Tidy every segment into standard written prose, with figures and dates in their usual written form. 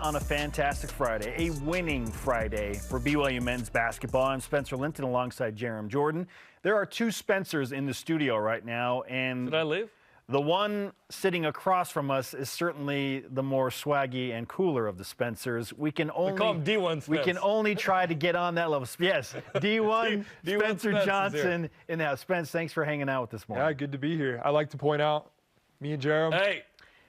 on a fantastic Friday, a winning Friday for BYU men's basketball. I'm Spencer Linton alongside Jerem Jordan. There are two Spencers in the studio right now, and did I leave? The one sitting across from us is certainly the more swaggy and cooler of the Spencers. We call him D1 Spence. We can only try to get on that level. Yes, D1 Spencer Spence Johnson in the house. Spence, thanks for hanging out with us this morning. Yeah, good to be here. I like to point out, me and Jerem. Hey,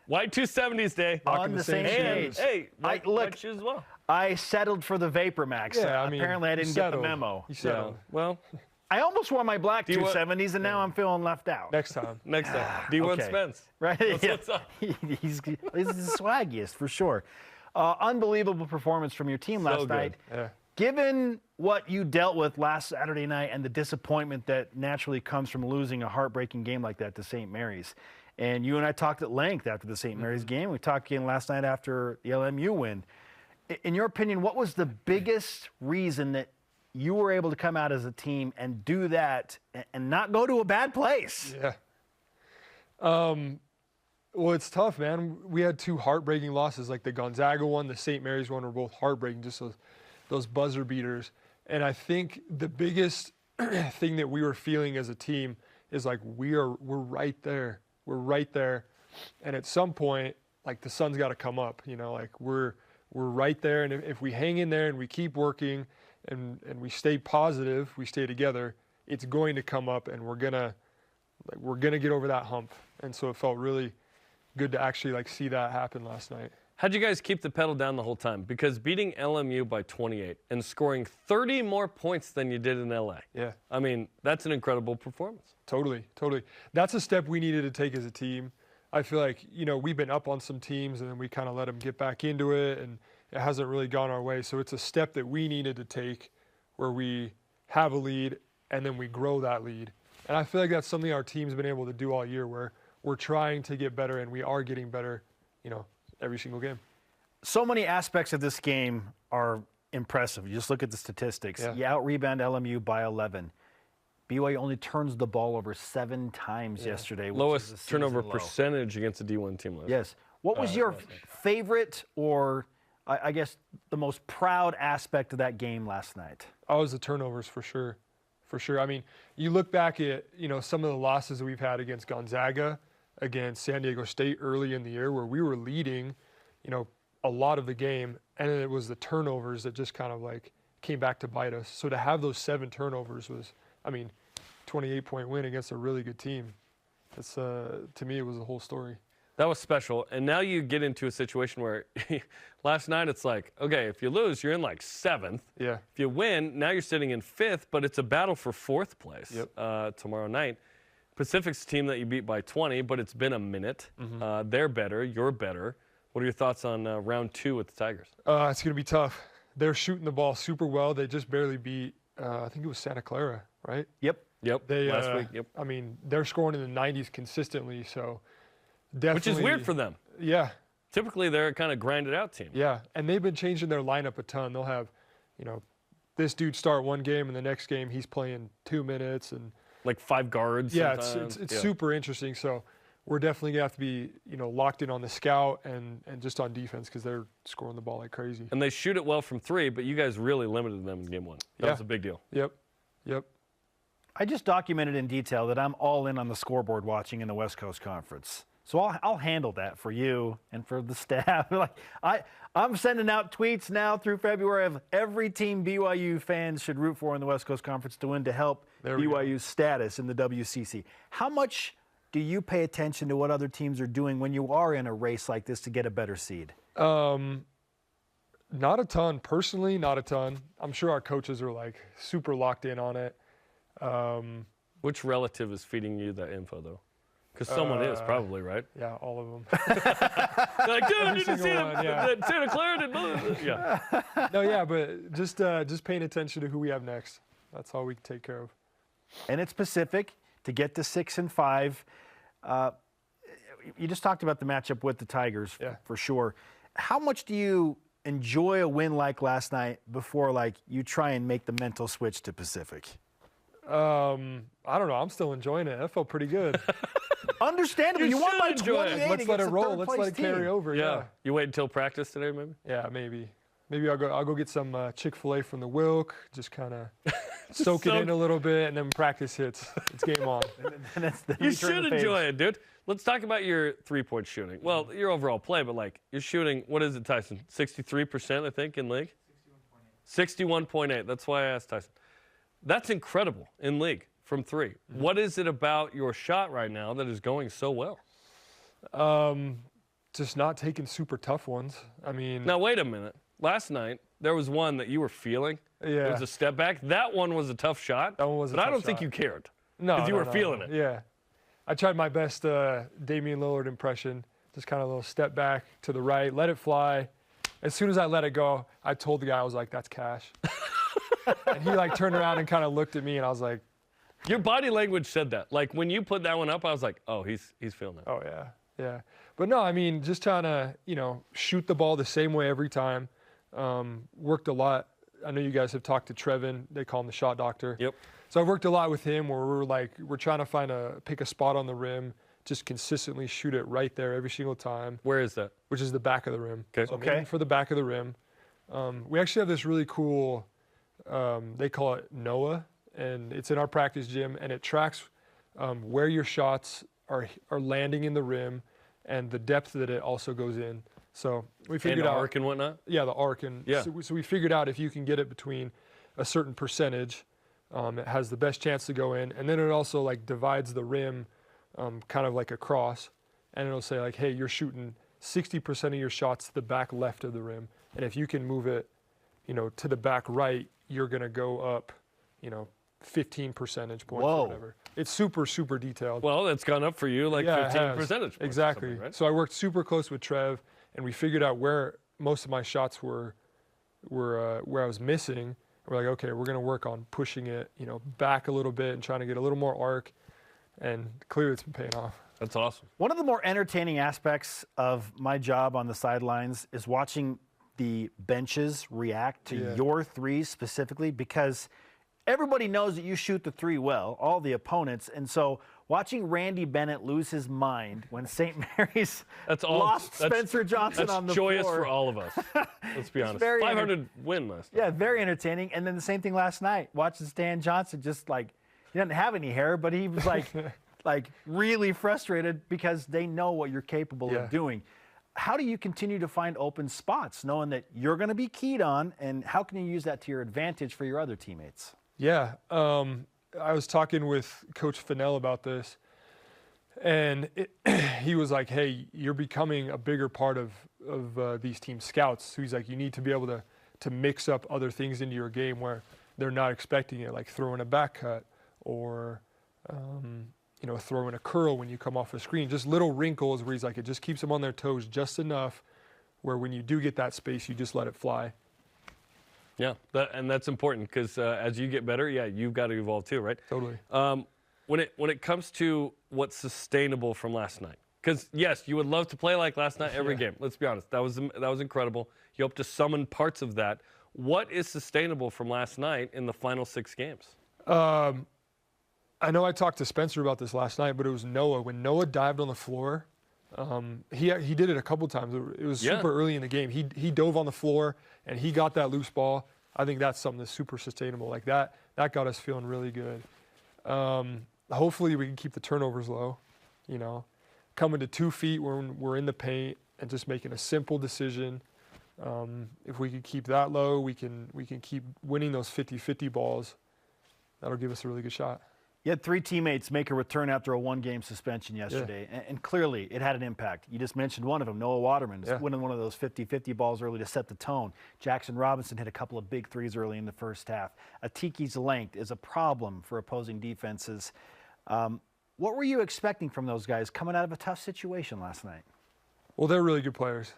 white 270s day. On the same page. Hey, look, as well. I settled for the Vapor Max. Yeah, apparently I didn't get the memo. You settled. Yeah, well, I almost wore my black 270s, and now I'm feeling left out. Next time. Next time. D1 okay. Spence. Right? What's up? He's the swaggiest, for sure. Unbelievable performance from your team last night. Yeah. Given what you dealt with last Saturday night and the disappointment that naturally comes from losing a heartbreaking game like that to St. Mary's, and you and I talked at length after the St. Mary's game. We talked again last night after the LMU win. In your opinion, what was the biggest reason that you were able to come out as a team and do that and not go to a bad place? Yeah. Well, it's tough, man. We had two heartbreaking losses, like the Gonzaga one, the St. Mary's one were both heartbreaking, just those buzzer beaters. And I think the biggest thing that we were feeling as a team is like we're right there. We're right there. And at some point, like the sun's got to come up, like we're right there. And if we hang in there and we keep working and we stay positive, we stay together, it's going to come up and we're gonna get over that hump. And so it felt really good to actually see that happen last night. How'd you guys keep the pedal down the whole time? Because beating LMU by 28 and scoring 30 more points than you did in LA. Yeah. I mean, that's an incredible performance. Totally. That's a step we needed to take as a team. I feel like, we've been up on some teams and then we kind of let them get back into it and it hasn't really gone our way. So it's a step that we needed to take where we have a lead and then we grow that lead. And I feel like that's something our team's been able to do all year where we're trying to get better and we are getting better, every single game. So many aspects of this game are impressive. You just look at the statistics. Yeah. You out-rebound LMU by 11. BYU only turns the ball over 7 times yesterday. Lowest turnover percentage against a D1 team. Yes. What was your favorite or, I guess, the most proud aspect of that game last night? Oh, it was the turnovers for sure. For sure. I mean, you look back at, some of the losses that we've had against Gonzaga, against San Diego State early in the year where we were leading, a lot of the game, and then it was the turnovers that just kind of came back to bite us. So to have those 7 turnovers was, 28-point win against a really good team. That's to me, it was the whole story. That was special. And now you get into a situation where last night it's like, okay, if you lose, you're in 7th. Yeah. If you win, now you're sitting in 5th, but it's a battle for 4th place tomorrow night. Pacific's a team that you beat by 20, but it's been a minute. Mm-hmm. They're better. You're better. What are your thoughts on round 2 with the Tigers? It's going to be tough. They're shooting the ball super well. They just barely beat, I think it was Santa Clara, right? Yep. Last week, yep. I mean, they're scoring in the 90s consistently, so definitely. Which is weird for them. Yeah. Typically, they're a kind of grinded out team. Yeah, and they've been changing their lineup a ton. They'll have, this dude start one game, and the next game he's playing 2 minutes. And 5 guards. Yeah, it's super interesting. So we're definitely going to have to be, locked in on the scout and just on defense because they're scoring the ball like crazy. And they shoot it well from 3, but you guys really limited them in game 1. That was a big deal. Yep. I just documented in detail that I'm all in on the scoreboard watching in the West Coast Conference. So I'll handle that for you and for the staff. I'm sending out tweets now through February of every team BYU fans should root for in the West Coast Conference to win to help BYU's status in the WCC. How much do you pay attention to what other teams are doing when you are in a race like this to get a better seed? Not a ton. Personally, not a ton. I'm sure our coaches are super locked in on it. Which relative is feeding you that info, though? Because someone is probably, right? Yeah, all of them. They're like, dude, did you see that Santa Clara did? Yeah. No, yeah, but just paying attention to who we have next. That's all we can take care of. And it's Pacific to get to 6 and 5. You just talked about the matchup with the Tigers for sure. How much do you enjoy a win like last night before you try and make the mental switch to Pacific? I don't know. I'm still enjoying it. That felt pretty good. Understandable. You won by 28. Let's let it against a roll. Let's let third-place it carry team. over. Yeah. You wait until practice today, maybe? Yeah, maybe. Maybe I'll go get some Chick-fil-A from the Wilk, just kind of soak it in a little bit, and then practice hits. It's game on. You should enjoy it, dude. Let's talk about your three-point shooting. Well, your overall play, but like you're shooting, what is it, Tyson? 63%, I think, in league? 61.8. That's why I asked Tyson. That's incredible in league from three. Mm-hmm. What is it about your shot right now that is going so well? Just not taking super tough ones. I mean. Now, wait a minute. Last night, there was one that you were feeling. Yeah. It was a step back. That one was a tough shot. That one was a tough shot. But I don't think you cared. No. Because you were feeling it. Yeah. I tried my best Damian Lillard impression. Just kind of a little step back to the right, let it fly. As soon as I let it go, I told the guy, I was like, that's cash. And he like turned around and kind of looked at me, and I was like. Your body language said that. Like when you put that one up, I was like, oh, he's feeling it. Oh, yeah. Yeah. But no, I mean, just trying to, shoot the ball the same way every time. Worked a lot. I know you guys have talked to Trevin. They call him the shot doctor. Yep. So I worked a lot with him where we're trying to pick a spot on the rim, just consistently shoot it right there every single time. Where is that? Which is the back of the rim. Okay. So I'm aiming for the back of the rim. We actually have this really cool, they call it NOAA, and it's in our practice gym, and it tracks where your shots are landing in the rim and the depth that it also goes in. So we figured out. Arc and whatnot? Yeah, the arc. And yeah. So we figured out if you can get it between a certain percentage, it has the best chance to go in. And then it also like divides the rim kind of like a cross. And it'll say like, hey, you're shooting 60% of your shots to the back left of the rim. And if you can move it, to the back right, you're going to go up, 15 percentage points or whatever. It's super, super detailed. Well, it's gone up for you like 15 percentage points. Exactly. Right? So I worked super close with Trev, and we figured out where most of my shots were where I was missing. We're like, okay, we're going to work on pushing it, back a little bit and trying to get a little more arc, and clearly it's been paying off. That's awesome. One of the more entertaining aspects of my job on the sidelines is watching the benches react to your threes specifically, because everybody knows that you shoot the three well, all the opponents, and so watching Randy Bennett lose his mind when St. Mary's lost Spencer Johnson on the floor. That's joyous for all of us. Let's be honest. 500 win last night. Yeah, very entertaining. And then the same thing last night, watching Stan Johnson just like, he doesn't have any hair, but he was like really frustrated because they know what you're capable of doing. How do you continue to find open spots knowing that you're going to be keyed on, and how can you use that to your advantage for your other teammates? Yeah, I was talking with Coach Fennell about this, and he was like, hey, you're becoming a bigger part of these team scouts. So he's like, you need to be able to mix up other things into your game where they're not expecting it, like throwing a back cut or, throwing a curl when you come off a screen. Just little wrinkles where he's like, it just keeps them on their toes just enough where when you do get that space, you just let it fly. Yeah, and that's important because as you get better, you've got to evolve too, right? Totally. When it comes to what's sustainable from last night, because yes, you would love to play like last night every game. Let's be honest, that was incredible. You hope to summon parts of that. What is sustainable from last night in the final 6 games? I know I talked to Spencer about this last night, but it was Noah. When Noah dived on the floor, he did it a couple times. It was super early in the game. He dove on the floor and he got that loose ball. I think that's something that's super sustainable. Like that got us feeling really good. Hopefully we can keep the turnovers low. Coming to 2 feet when we're in the paint and just making a simple decision. If we could keep that low, we can keep winning those 50-50 balls. That'll give us a really good shot. You had 3 teammates make a return after a 1-game suspension yesterday, and clearly it had an impact. You just mentioned one of them, Noah Waterman, winning one of those 50-50 balls early to set the tone. Jackson Robinson hit a couple of big threes early in the first half. Atiki's length is a problem for opposing defenses. What were you expecting from those guys coming out of a tough situation last night? Well, they're really good players,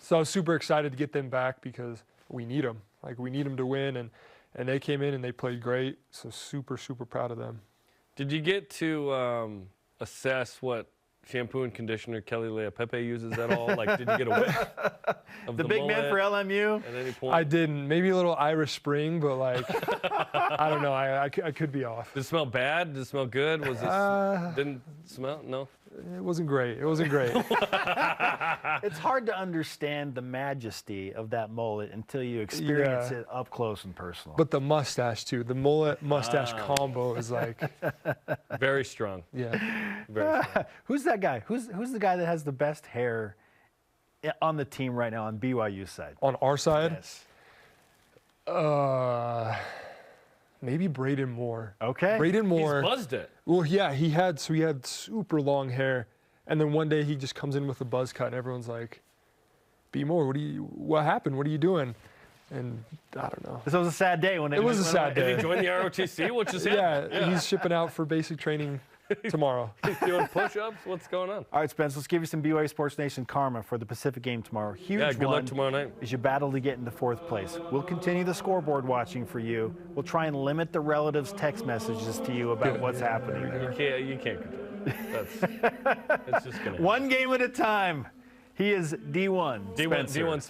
So I was super excited to get them back because we need them. Like, we need them to win, and they came in and they played great. So super, super proud of them. Did you get to assess what shampoo and conditioner Kelly Lea Pepe uses at all? Like, did you get a whiff of The big man for LMU? at any point? I didn't. Maybe a little Irish Spring, but like, I don't know. I could be off. Did it smell bad? Did it smell good? Was it didn't smell? No. It wasn't great. It wasn't great. It's hard to understand the majesty of that mullet until you experience it up close and personal. But the mustache too. The mullet mustache combo is like, Very strong. yeah. Very strong. Who's that guy? Who's the guy that has the best hair on the team right now on BYU's side? On our side, Yes. maybe Braden Moore. Okay. Braden He's Moore. buzzed it. Well, yeah, he had super long hair, and then one day he just comes in with a buzz cut, and everyone's like, "B Moore, what happened? What are you doing?" And I don't know. This was a sad day when It was a sad Did day. he join the ROTC? What just happened? Yeah, he's shipping out for basic training tomorrow. He's doing push-ups? What's going on? All right, Spence, let's give you some BYU Sports Nation karma for the Pacific game tomorrow. Huge Yeah, good one luck tomorrow night. as you battle to get into fourth place. We'll continue the scoreboard watching for you. We'll try and limit the relatives' text messages to you about what's happening there. You can't control it. It's just gonna happen. One game at a time. He is D1. D1 Spencer.